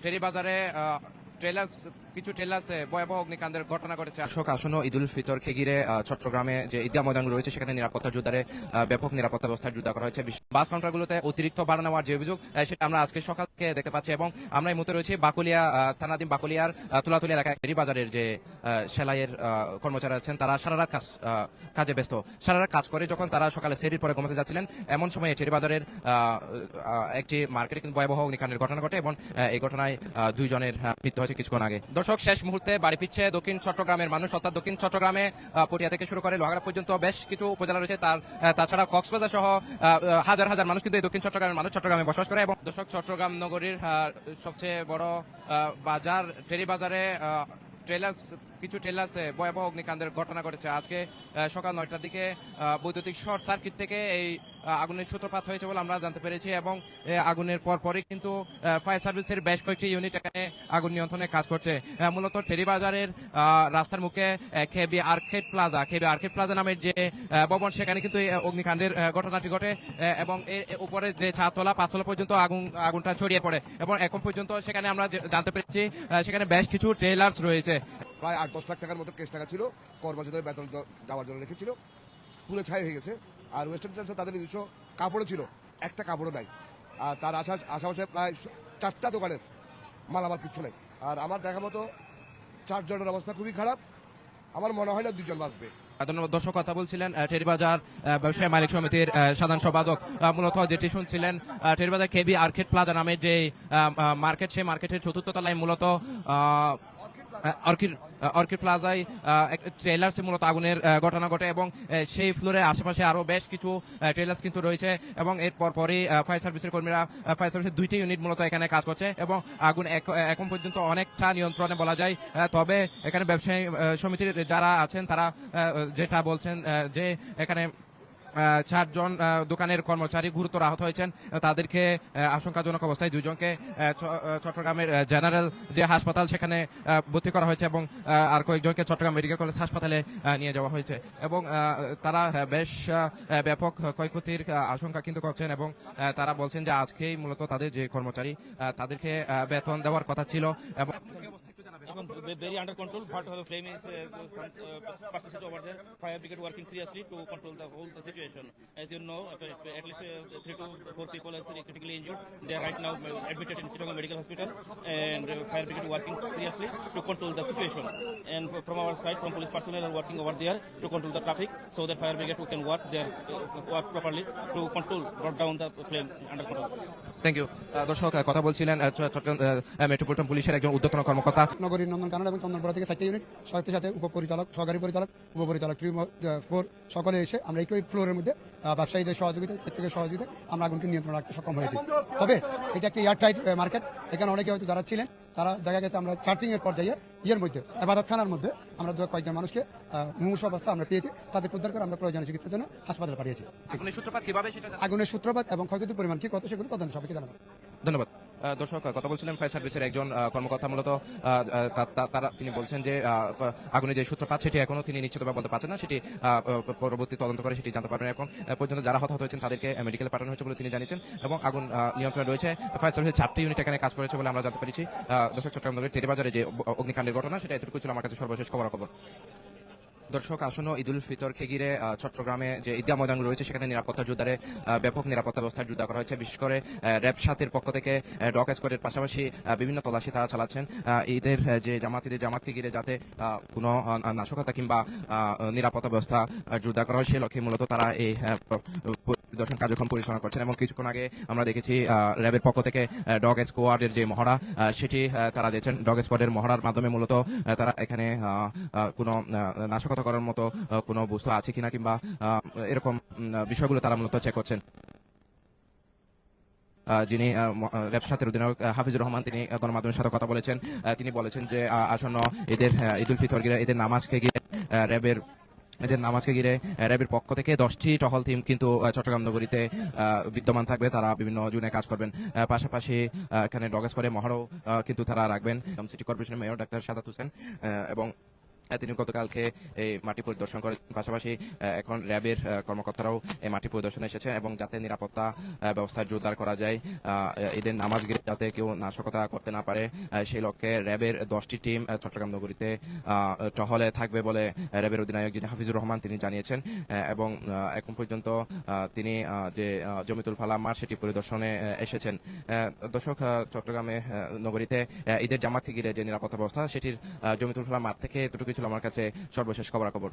টেরি বাজারে কিছু ট্রেলার্সে ভয়াবহ অগ্নিকাণ্ডের ঘটনা ঘটেছে। দর্শক, আসন্ন ঈদুল ফিতরকে ঘিরে চট্টগ্রামে যে ঈদগাহ ময়দান রয়েছে সেখানে নিরাপত্তা জোরদারে ব্যাপক নিরাপত্তা ব্যবস্থা জোরদার করা হয়েছে। বাস কাউন্টারগুলোতে অতিরিক্ত ভাড়া নেওয়ার যে অভিযোগ সেটা আমরা আজকে সকালকে দেখতে পাচ্ছি এবং আমরা এই মুহূর্তে রয়েছি বাকুলিয়া থানাধীন বাকুলিয়ার তুলাতুলি এলাকায় টেরি বাজারের যে সেলাইয়ের কর্মচারী আছেন তারা সারা রাত কাজে ব্যস্ত। সারা রাত কাজ করে যখন তারা সকালে সেরির পরে ঘুমাতে যাচ্ছিলেন এমন সময় টেরি বাজারের একটি মার্কেটে কিন্তু ভয়াবহ অগ্নিকাণ্ডের ঘটনা ঘটে এবং এই ঘটনায় দুইজনের মৃত্যু হয়েছে কিছুক্ষণ আগে। দর্শক, শেষ মুহূর্তে বাড়ি ফিরছে দক্ষিণ চট্টগ্রামের মানুষ, অর্থাৎ দক্ষিণ চট্টগ্রামে পটিয়া থেকে শুরু করে লোহাগড়া পর্যন্ত বেশ কিছু উপজেলা রয়েছে। তাছাড়া কক্সবাজার সহ হাজার হাজার মানুষ কিন্তু এই দক্ষিণ চট্টগ্রামের মানুষ চট্টগ্রামে বসবাস করে। এবং দর্শক, চট্টগ্রাম নগরীর সবচেয়ে বড় বাজার টেরি বাজারে কিছু ট্রেলার্সে ভয়াবহ অগ্নিকাণ্ডের ঘটনা ঘটেছে। আজকে সকাল 9টার দিকে বৈদ্যুতিক শর্ট সার্কিট থেকে এই আগুনের সূত্রপাত হয়েছে বলে আমরা জানতে পেরেছি এবং আগুনের পরপরই কিন্তু ফায়ার সার্ভিসের বেশ কয়েকটি ইউনিট এখানে আগুন নিয়ন্ত্রণে কাজ করছে। মূলত টেরি বাজারের রাস্তার মুখে কেবি আর্কেড প্লাজা নামের যে ভবন সেখানে কিন্তু এই অগ্নিকাণ্ডের ঘটনাটি ঘটে এবং এর উপরে যে ছাদতলা 5তলা পর্যন্ত আগুনটা ছড়িয়ে পড়ে এবং এখন পর্যন্ত সেখানে আমরা জানতে পেরেছি সেখানে বেশ কিছু ট্রেলার্স রয়েছে। প্রায় 8-10 লাখ টাকার মতো কেস টাকা ছিল, কর্মচারীদের বেতন দেওয়ার জন্য রেখেছিল, পুরো ছাই হয়ে গেছে। আর ওয়েস্টার্ন ট্রেন্সে তাদের নিজস্ব কাপড়ও ছিল, একটা কাপড়ও নাই। আর তার আশেপাশে প্রায় 4টা দোকানের মালামাল কিচ্ছু নাই। আর আমার দেখা মতো 4 জনের অবস্থা খুবই খারাপ, আমার মনে হয় না 2 জন বাঁচবে। ধন্যবাদ। দর্শক, কথা বলছিলেন টেরিবাজার ব্যবসায়ী মালিক সমিতির সাধারণ সম্পাদক। মূলত যেটি শুনছিলেন টেরিবাজার কেবি আর্কেড প্লাজা নামের যে মার্কেট, সেই মার্কেটের 4র্থ তলায় মূলত অর্কিড প্লাজায় ট্রেলার্সে মূলত আগুনের ঘটনা ঘটে এবং সেই ফ্লোরে আশেপাশে আরো বেশ কিছু ট্রেলার্স কিন্তু রয়েছে এবং এর পরপরই ফায়ার সার্ভিসের কর্মীরা ফায়ার সার্ভিসের 2টি ইউনিট মূলত এখানে কাজ করছে এবং আগুন এখন পর্যন্ত অনেকটা নিয়ন্ত্রণে বলা যায়। তবে এখানে ব্যবসায়ী সমিতির যারা আছেন তারা যেটা বলছেন যে এখানে 4 জন দোকানের কর্মচারী গুরুতর আহত হয়েছেন, তাদেরকে আশঙ্কাজনক অবস্থায় 2 জনকে চট্টগ্রামের জেনারেল যে হাসপাতাল সেখানে ভর্তি করা হয়েছে এবং আর কয়েকজনকে চট্টগ্রাম মেডিকেল কলেজ হাসপাতালে নিয়ে যাওয়া হয়েছে এবং তারা বেশ ব্যাপক ক্ষয়ক্ষতির আশঙ্কা কিন্তু করছেন এবং তারা বলছেন যে আজকেই মূলত তাদের যে কর্মচারী তাদেরকে বেতন দেওয়ার কথা ছিল এবং very under control, but the flame is persisted over there. Fire brigade working seriously to control the whole situation. As you know, at least 3 to 4 people are critically injured. They are right now admitted in Chittagong Medical Hospital, and fire brigade working seriously to control the situation. And from our side, from police personnel are working over there to control the traffic, so that fire brigade can work there, work properly to control, brought down the flame under control. Thank you. দর্শক, কথা বলছিলেন Chittagong metropolitan পুলিশের একজন ঊর্ধ্বতন কর্মকর্তা। নগরীর নন্দনকানন এবং চন্দনপাড়া থেকে 4টি ইউনিট সাথে সাথে উপপরিচালক, সহকারী পরিচালক, উপপরিচালক 3-4 সকলে এসে আমরা একই ফ্লোরের মধ্যে ব্যবসায়ীদের সহযোগিতায়, প্রত্যেকের সহযোগিতায় আমরা আগুনকে নিয়ন্ত্রণ রাখতে সক্ষম হয়েছি। তবে এটা একটি এয়ারটাইট মার্কেট, এখানে অনেকে হয়তো যারা ছিলেন তারা দেখা গেছে আমরা চার্জিং এর পর্যায়ে মধ্যে এবাদতখানার মধ্যে আমরা কয়েকজন মানুষকে মুমূর্ষ অবস্থা আমরা পেয়েছি, তাদের উদ্ধার করে আমরা প্রয়োজনীয় চিকিৎসার জন্য হাসপাতালে পাঠিয়েছি। আগুনের সূত্রপাত এবং ক্ষয়ক্ষতির পরিমাণ কি কত সেগুলো তদন্ত সাপেক্ষে জানাবো। ধন্যবাদ। দর্শক, কথা বলছিলেন ফায়ার সার্ভিসের একজন কর্মকর্তা। মূলত তিনি বলছেন যে আগুনের যে সূত্রপাত সেটি এখনো তিনি নিশ্চিতভাবে বলতে পারছেন না, সেটি পরবর্তী তদন্ত করে সেটি জানতে পারবেন। এখন পর্যন্ত যারা হতাহত হয়েছেন তাদেরকে মেডিকেলে পাঠানো হয়েছে বলে তিনি জানিয়েছেন এবং আগুন নিয়ন্ত্রণে রয়েছে। ফায়ার সার্ভিসের 4টি ইউনিট এখানে কাজ করেছে বলে আমরা জানতে পেরেছি। দর্শক, চট্টগ্রাম নগরের টেরি বাজারে যে অগ্নিকাণ্ডের ঘটনা সেটা এতটুকু ছিল আমার কাছে সর্বশেষ খবর। দর্শক, আসন্ন ঈদুল ফিতরকে ঘিরে চট্টগ্রামে যে ঈদগাহ ময়দান রয়েছে সেখানে নিরাপত্তা জোরদারে ব্যাপক নিরাপত্তা ব্যবস্থা জোরদার করা হয়েছে। বিশেষ করে র্যাব 7-এর পক্ষ থেকে ডগ স্কোয়াডের পাশাপাশি বিভিন্ন তল্লাশি তারা চালাচ্ছেন ঈদের যে জামাতকে ঘিরে যাতে কোনো নাশকতা কিংবা নিরাপত্তা ব্যবস্থা জোরদার করা হয় সে লক্ষ্যে মূলত তারা এই পরিদর্শন কার্যক্রম পরিচালনা করছেন। এবং কিছুক্ষণ আগে আমরা দেখেছি র্যাবের পক্ষ থেকে ডগ স্কোয়াডের যে মহড়া সেটি তারা দিয়েছেন। ডগ স্কোয়াডের মহড়ার মাধ্যমে মূলত তারা এখানে কোনো নাশকতা করার মতো কোনো বস্তু আছে কিনা কিংবা এরকম বিষয়গুলো তারা মূলত চেক করছেন। যিনি র্যাব 7-এর অধিনায়ক হাফিজুর রহমান তিনি গণমাধ্যমের সাথে কথা বলেছেন। তিনি বলেছেন যে আসন্ন ঈদুল ফিতর ঘিরে এদের নামাজকে ঘিরে র্যাবের পক্ষ থেকে 10টি টহল টিম কিন্তু চট্টগ্রাম নগরীতে বিদ্যমান থাকবে, তারা বিভিন্ন জোনে কাজ করবেন। পাশাপাশি এখানে ডগ স্কোয়াডে মহড়াও কিন্তু তারা রাখবেন। সিটি কর্পোরেশনের মেয়র ডাক্তার সাদাত হোসেন এবং তিনি গতকালকে এই মাটি পরিদর্শন করেন। পাশাপাশি এখন র্যাবের কর্মকর্তারাও এই মাটি পরিদর্শনে এসেছেন এবং যাতে নিরাপত্তা ব্যবস্থা জোরদার করা যায়, ঈদের নামাজ গিয়ে যাতে কেউ নাশকতা করতে না পারে, সেই লক্ষ্যে র্যাবের 10টি টিম চট্টগ্রাম নগরীতে টহলে থাকবে বলে র্যাবের অধিনায়ক যিনি হাফিজুর রহমান তিনি জানিয়েছেন। এবং এখন পর্যন্ত তিনি যে জমিতুল ফালা মাঠ সেটি পরিদর্শনে এসেছেন। দর্শক, চট্টগ্রামে নগরীতে ঈদের জামাতকে ঘিরে যে নিরাপত্তা ব্যবস্থা সেটির জমিতুল ফালা মাঠ থেকে এতটুকু ছিল আমার কাছে সর্বশেষ খবরাখবর।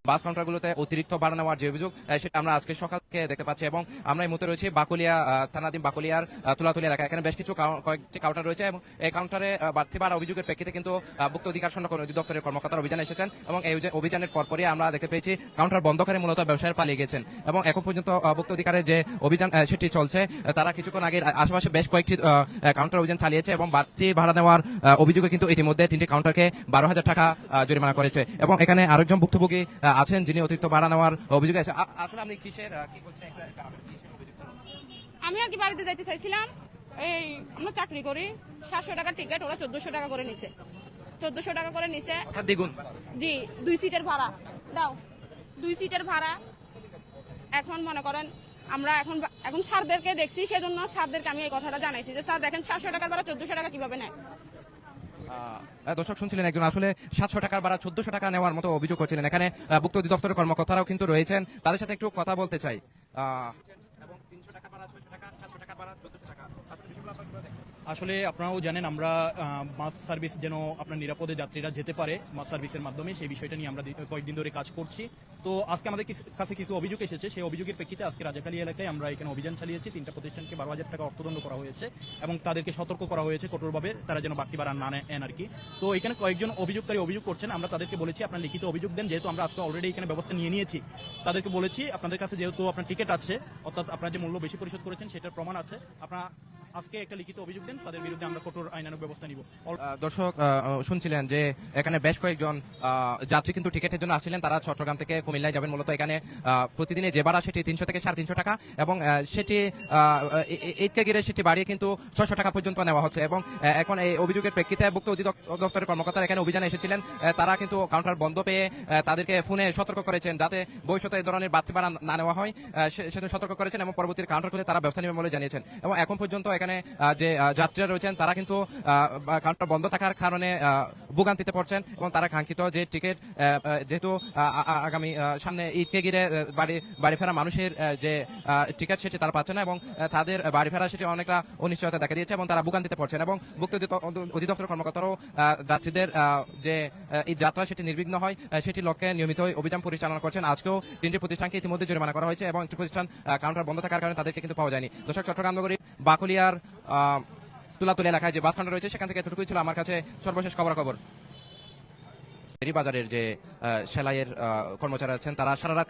বাস কাউন্টারগুলোতে অতিরিক্ত ভাড়া নেওয়ার যে অভিযোগ সেটা আমরা আজকে সকাল থেকে দেখতে পাচ্ছি এবং আমরা এই মুহূর্তে রয়েছি বাকুলিয়া থানাধীন বাকুলিয়ার তুলাতুলি এলাকা। এখানে বেশ কিছু কয়েকটি কাউন্টার রয়েছে এবং এই কাউন্টারে বাড়তি ভাড়া অভিযোগের প্রেক্ষিতে কিন্তু ভুক্ত অধিকার সংরক্ষণ অধিদপ্তরের কর্মকর্তারা অভিযানে এসেছেন এবং এই অভিযানের পরপরই আমরা দেখতে পেয়েছি কাউন্টার বন্ধ করে মূলত ব্যবসায়ীরা পালিয়ে গেছেন এবং এখন পর্যন্ত ভুক্ত অধিকারের যে অভিযান সেটি চলছে। তারা কিছুক্ষণ আগে আশেপাশে বেশ কয়েকটি কাউন্টার অভিযান চালিয়েছে এবং বাড়তি ভাড়া নেওয়ার অভিযোগে কিন্তু ইতিমধ্যে 3টি কাউন্টারকে 12,000 টাকা জরিমানা করেছে এবং এখানে আরেকজন ভুক্তভোগী আছেন যিনি অতিরিক্ত ভাড়া নেওয়ার অভিযোগ আছে। আসলে আপনি কিসের কি বলছেন? আমি আর কি বাড়িতে যাইতে চাইছিলাম, এই আমরা চাকরি করি, 700 টাকা টিকিট, ওরা 1400 টাকা করে নিছে, 1400 টাকা করে নিছে। দ্বিগুণ। জি, 2 সিটের ভাড়া দাও, 2 সিটের ভাড়া। এখন মনে করেন আমরা এখন স্যারদেরকে দেখছি, সেজন্য স্যারদেরকে আমি এই কথাটা জানাইছি যে স্যার দেখেন 700 টাকার ভাড়া 1400 টাকা কিভাবে নেয়। দর্শক শুনছিলেন একজন আসলে 700 টাকার ভাড়া 1400 টাকা নেওয়ার মতো অভিযোগ করছিলেন। এখানে ভুক্ত অধিদপ্তরের কর্মকর্তারাও কিন্তু রয়েছেন, তাদের সাথে একটু কথা বলতে চাই। এবং 300 টাকা ভাড়া 600 টাকা, 700 টাকা ভাড়া 1400 টাকা, আসলে বিষয়গুলো আপনারা কিভাবে দেখেন? আসলে আপনারাও জানেন আমরা বাস সার্ভিস যেন আপনার নিরাপদে যাত্রীরা যেতে পারে বাস সার্ভিসের মাধ্যমে, সেই বিষয়টা নিয়ে আমরা কয়েকদিন ধরে কাজ করছি। তো আজকে আমাদের কাছে কিছু অভিযোগ এসেছে, সেই অভিযোগের প্রেক্ষিতে আজকে রাজাখালী এলাকায় আমরা এখানে অভিযান চালিয়েছি। 3টা প্রতিষ্ঠানকে 12,000 টাকা অর্থদণ্ড করা হয়েছে এবং তাদেরকে সতর্ক করা হয়েছে কঠোরভাবে তারা যেন বাড়তি ভাড়া না নেন আর কি। তো এখানে কয়েকজন অভিযোগকারী অভিযোগ করছেন, আমরা তাদেরকে বলেছি আপনার লিখিত অভিযোগ দেন, যেহেতু আমরা আজকে অলরেডি এখানে ব্যবস্থা নিয়ে নিয়েছি। তাদেরকে বলেছি আপনাদের কাছে যেহেতু আপনার টিকিট আছে, অর্থাৎ আপনারা যে মূল্য বেশি পরিশোধ করেছেন সেটার প্রমাণ আছে, আপনারা আজকে একটা লিখিত অভিযোগ দেন, তাদের বিরুদ্ধে আমরা কঠোর আইনানুগ ব্যবস্থা নিব। দর্শক শুনছিলেন যে এখানে বেশ কয়েকজন যাত্রী কিন্তু টিকিটের জন্য আসছিলেন, তারা চট্টগ্রাম থেকে কুমিল্লায় যাবেন। মূলত এখানে প্রতিদিনে যে ভাড়া সেটি 300 থেকে 350 টাকা এবং সেটি ঈদকে ঘিরে সেটি বাড়িয়ে কিন্তু 600 টাকা পর্যন্ত নেওয়া হচ্ছে এবং এখন এই অভিযোগের প্রেক্ষিতে ভুক্ত অধিদপ্তরের কর্মকর্তারা এখানে অভিযানে এসেছিলেন। তারা কিন্তু কাউন্টার বন্ধ পেয়ে তাদেরকে ফোনে সতর্ক করেছেন যাতে ভবিষ্যতে এই ধরনের বাড়তি ভাড়া না নেওয়া হয়, সেটা সতর্ক করেছেন এবং পরবর্তী কাউন্টার খুলে তারা ব্যবস্থা নেবেন বলে জানিয়েছেন। এবং এখন পর্যন্ত এখানে যে যাত্রীরা রয়েছেন তারা কিন্তু কাউন্টার বন্ধ থাকার কারণে ভোগান্তিতে পড়ছেন এবং তারা কাঙ্ক্ষিত যে টিকিট, যেহেতু আগামী সামনে ঈদকে ঘিরে বাড়ি ফেরা মানুষের যে টিকিট সেটি তারা পাচ্ছে না এবং তাদের বাড়ি ফেরা সেটি অনেকটা অনিশ্চয়তা দেখা দিয়েছে এবং তারা ভোগান্তিতে পড়ছেন এবং ভুক্ত অধিদপ্তর কর্মকর্তারাও যাত্রীদের যে এই যাত্রা সেটি নির্বিঘ্ন হয় সেটি লক্ষ্যে নিয়মিত অভিযান পরিচালনা করছেন। আজকেও 3টি প্রতিষ্ঠানকে ইতিমধ্যে জরিমানা করা হয়েছে এবং একটি প্রতিষ্ঠান কাউন্টার বন্ধ থাকার কারণে তাদেরকে কিন্তু পাওয়া যায়নি। দর্শক, চট্টগ্রাম নগরীর বাকুলিয়ার তুলাতুলি এলাকায় যে বাস কাউন্টার রয়েছে সেখান থেকে এতটুকুই ছিল আমার কাছে সর্বশেষ খবরাখবর। বাজারের যে সেলাইয়ের কর্মচারী আছেন তারা সারা রাত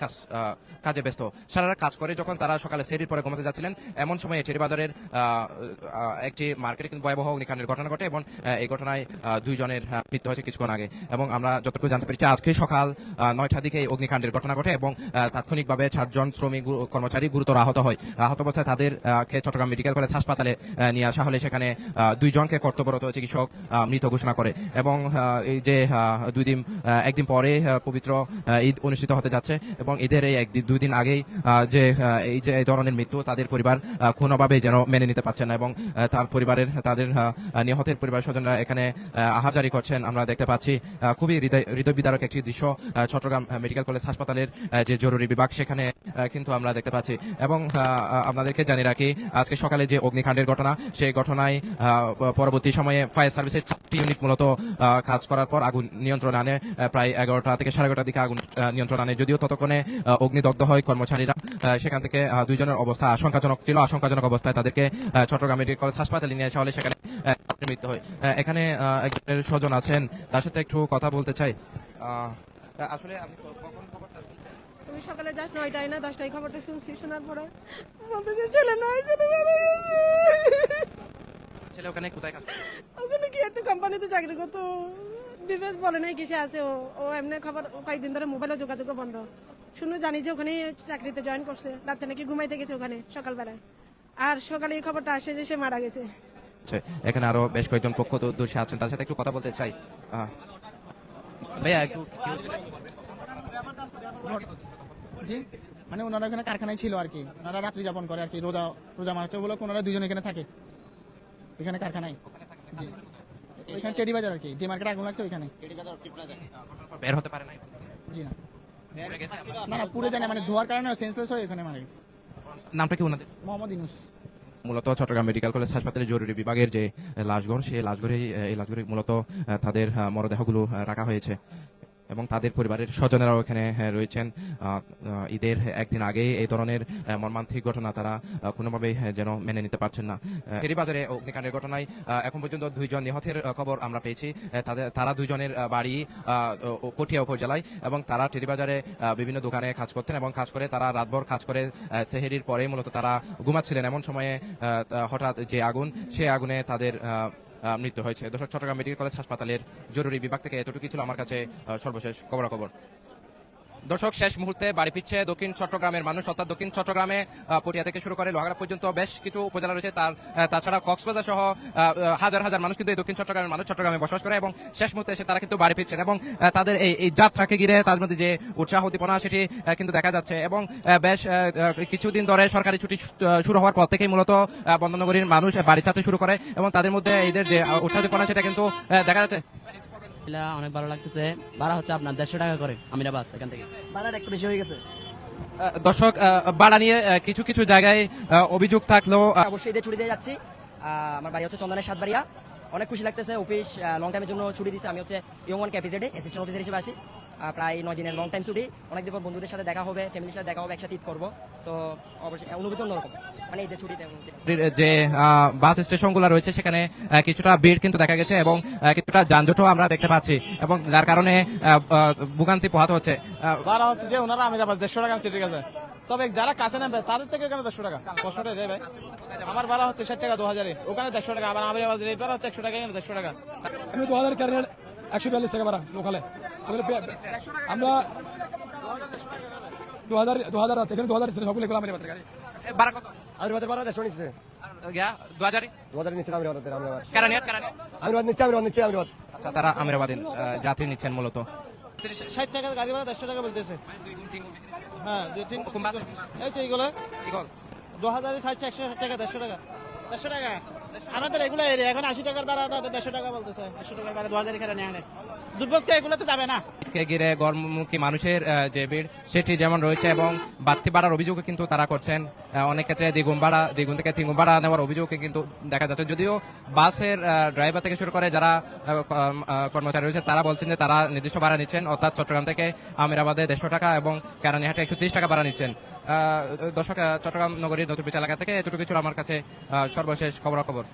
কাজে ব্যস্ত, সারা রাত কাজ করে যখন তারা সকালে সেরির পরে ঘুমাতে যাচ্ছিলেন এমন সময় বাজারের একটি মার্কেটে কিন্তু ভয়াবহ অগ্নিকাণ্ডের ঘটনা ঘটে এবং এই ঘটনায় 2 জনের মৃত্যু হয়েছে কিছুক্ষণ আগে এবং আমরা যতটুকু জানতে পেরেছি আজকে সকাল 9টার দিকে এই অগ্নিকাণ্ডের ঘটনা ঘটে এবং তাৎক্ষণিকভাবে 4 জন শ্রমিক কর্মচারী গুরুতর আহত হয়। আহত অবস্থায় তাদেরকে চট্টগ্রাম মেডিকেল কলেজ হাসপাতালে নিয়ে আসা হলে সেখানে 2 জনকে কর্তব্যরত চিকিৎসক মৃত ঘোষণা করে এবং এই যে 2 দিন একদিন পরে পবিত্র ঈদ অনুষ্ঠিত হতে যাচ্ছে এবং ঈদের এই 1-2 দিন আগেই যে এই ধরনের মৃত্যু তাদের পরিবার কোনোভাবে যেন মেনে নিতে পারছেন না এবং তার পরিবারের তাদের নিহতের পরিবার স্বজনরা এখানে আহাজারি করছেন। আমরা দেখতে পাচ্ছি খুবই হৃদয় বিদারক একটি দৃশ্য চট্টগ্রাম মেডিকেল কলেজ হাসপাতালের যে জরুরি বিভাগ সেখানে কিন্তু আমরা দেখতে পাচ্ছি এবং আপনাদেরকে জানিয়ে রাখি আজকে সকালে যে অগ্নিকাণ্ডের ঘটনা সেই ঘটনায় পরবর্তী সময়ে ফায়ার সার্ভিসের 4টি ইউনিট মূলত কাজ করার পর আগুন নিয়ন্ত্রণে আনে। প্রায় 11টা থেকে 11:30 দিকে আগুন নিয়ন্ত্রণ আনে, যদিও ততক্ষণে অগ্নিদগ্ধ হয় কর্মচারীরা। সেখান থেকে 2 জনের অবস্থা আশঙ্কাজনক ছিল, আশঙ্কাজনক অবস্থায় তাদেরকে চট্টগ্রাম মেডিকেল কলেজ হাসপাতালে নিয়ে আসা হলে সেখানে মৃত্যু হয়। এখানে একজনের স্বজন আছেন, তার সাথে একটু কথা বলতে চাই। আসলে আমি কখন খবরটা শুনছেন? আমি সকালে জাস্ট 9টায় না 10টায় খবরটা শুনছি, শোনার পরে বলতেছে ছেলে নাই, ছেলে মারা গেছে। ছেলে ওখানে কোথায় কাজ করে? ওখানে কি একটা কোম্পানিতে চাকরি করতো, ডিটেলস বলে নাই কিসে আছে। ও এমনি খবর কয়েকদিন ধরে মোবাইলে যোগাযোগ বন্ধ, শুনে জানি যে ওখানে চাকরিতে জয়েন করছে, রাতে নাকি ঘুমাইতে গেছে ওখানে সকালবেলায়, আর সকালে এই খবরটা আসে যে সে মারা গেছে। এখানে আরো বেশ কয়েকজন পক্ষদর্শী আছেন, তার সাথে একটু কথা বলতে চাই। ভাইয়া একটু জি মানে ওনারা এখানে কারখানায় ছিল আর কি, ওনারা রাত্রি যাপন করে আর কি, রোজা রোজা মাস বলে ওনারা দুজন এখানে থাকে এখানে কারখানায়। জি ওইখানে টেডি বাজার আর কি, যে মার্কেটে আগুন লাগছে ওইখানে। বের হতে পারে নাই? জি না পুড়ে গেছে? না না পুরো জানে মানে ধোয়ার কারণে সেন্সলেস হয়ে এখানে মারা গেছে। নামটা কি ওনাদের? মোহাম্মদ ইনুস। মূলত চট্টগ্রাম মেডিকেল কলেজ হাসপাতালের জরুরি বিভাগের যে লাশঘর, সেই লাশঘরে মূলত তাদের মরদেহগুলো রাখা হয়েছে এবং তাদের পরিবারের স্বজনেরাও এখানে রয়েছেন। ঈদের একদিন আগে এই ধরনের মর্মান্তিক ঘটনা তারা কোনোভাবেই যেন মেনে নিতে পারছেন না। ফেরিবাজারে অগ্নিকাণ্ডের ঘটনায় এখন পর্যন্ত 2 জন নিহতের খবর আমরা পেয়েছি। তারা 2 জনের বাড়ি পটিয়া উপজেলায় এবং তারা টেরিবাজারে বিভিন্ন দোকানে কাজ করতেন এবং কাজ করে তারা রাতভর কাজ করে সেহেরির পরে মূলত তারা ঘুমাচ্ছিলেন। এমন সময়ে হঠাৎ যে আগুন, সে আগুনে তাদের মৃত্যু হয়েছে। দর্শক, চট্টগ্রাম মেডিকেল কলেজ হাসপাতালের জরুরি বিভাগ থেকে এতটুকু ছিল আমার কাছে সর্বশেষ খবরাখবর। দর্শক, শেষ মুহূর্তে বাড়ি ফিরছে দক্ষিণ চট্টগ্রামের মানুষ, অর্থাৎ দক্ষিণ চট্টগ্রামে পটিয়া থেকে শুরু করে লোহাগড়া পর্যন্ত বেশ কিছু উপজেলা রয়েছে। তাছাড়া কক্সবাজার সহ হাজার হাজার মানুষ কিন্তু এই দক্ষিণ চট্টগ্রামের মানুষ চট্টগ্রামে বসবাস করে এবং শেষ মুহূর্তে এসে তারা কিন্তু বাড়ি ফিরছেন এবং তাদের এই যাত্রাকে ঘিরে তার মধ্যে যে উৎসাহ উদ্দীপনা সেটি কিন্তু দেখা যাচ্ছে এবং বেশ কিছুদিন ধরে সরকারি ছুটি শুরু হওয়ার পর থেকেই মূলত বন্দরনগরীর মানুষ বাড়ি ছাড়তে শুরু করে এবং তাদের মধ্যে এদের যে উৎসাহ উদ্দীপনা সেটা কিন্তু দেখা যাচ্ছে। অনেক ভালো লাগতেছে। ভাড়া হচ্ছে আপনার 150 টাকা করে আমিরাবাদ এখান থেকে। ভাড়াটা একটু বেশি হয়ে গেছে। দর্শক, ভাড়া নিয়ে কিছু কিছু জায়গায় অভিযোগ থাকলেও অবশ্যই ঈদের ছুটি দিয়ে যাচ্ছি। আমার বাড়ি হচ্ছে চন্দনের সাতবাড়িয়া। অনেক খুশি লাগতেছে, অফিস লং টাইমের জন্য ছুটি দিচ্ছে। আমি হচ্ছে ইয়ং ওয়ান ক্যাপিজেডে অ্যাসিস্ট্যান্ট অফিসার হিসেবে আসি। প্রায় 9 দিনের লং টাইম ছুটি। অনেকদিন পর বন্ধুদের সাথে দেখা হবে, ফ্যামিলির সাথে দেখা হবে, একসাথে ঈদ করবো। তো অবশ্যই অনুভূতি অন্যরকম, মানে ঈদের ছুটিতে যে বাস স্টেশনগুলো রয়েছে সেখানে কিছুটা ভিড় কিন্তু দেখা গেছে এবং কিছুটা যানজটও আমরা দেখতে পাচ্ছি এবং যার কারণে ভোগান্তি পোহাতে হচ্ছে। ভাড়া হচ্ছে যে ওনারা আমিরাবাদ 150 টাকা ঠিক আছে, তবে যারা কাছে নেবে তাদের থেকে এখানে 150 টাকা কষ্টটা দেবে। আমার ভাড়া হচ্ছে 60 টাকা 2000-এ, ওখানে 150 টাকা, আবার আমিরাবাদ রেট ভাড়া হচ্ছে 100 টাকা, এখানে 150 টাকা। আমি 2000 ক্যারিয়ার 142 টাকা ভাড়া লোকালে। আমরা 2000 আছে, এখানে 2000 ছিল সবগুলো আমি বাদ গাড়ি ভাড়া কত? আমিরাবাদের ভাড়া 150 নিচ্ছে। 2000 নিচ্ছে আমিরাবাদের। কারানিয়াত আমিরাবাদ নিচ্ছে আমিরাবাদ। আচ্ছা, তারা আমিরাবাদের যাত্রী নিচ্ছেন মূলত। 60 টাকার গাড়ি ভাড়া 150 টাকা বলতেছে। হ্যাঁ 2-3 এই তো এইগুলো 2000 60 160 টাকা 150 টাকা 150 টাকা আমাদের এগুলো এরিয়া। এখন 80 টাকার ভাড়া 150 টাকা বলতেছে। 150 টাকার ভাড়া 2000 এখানে নেয় না। দুর্ভোগ তো এগুলো তো যাবে না। ঘিরে গড়মুখী মানুষের যে ভিড় সেটি যেমন রয়েছে এবং বাড়তি ভাড়ার অভিযোগও কিন্তু তারা করছেন। অনেক ক্ষেত্রে দ্বিগুণ থেকে তিনগুণ ভাড়া নেওয়ার অভিযোগ কিন্তু দেখা যাচ্ছে। যদিও বাসের ড্রাইভার থেকে শুরু করে যারা কর্মচারী রয়েছে তারা বলছেন যে তারা নির্দিষ্ট ভাড়া নিচ্ছেন, অর্থাৎ চট্টগ্রাম থেকে আমিরাবাদে 150 টাকা এবং কেরানীহাটে 130 টাকা ভাড়া নিচ্ছেন। দর্শক, চট্টগ্রাম নগরীর নতুন এলাকা থেকে এতটুকু ছিল আমার কাছে সর্বশেষ খবরাখবর।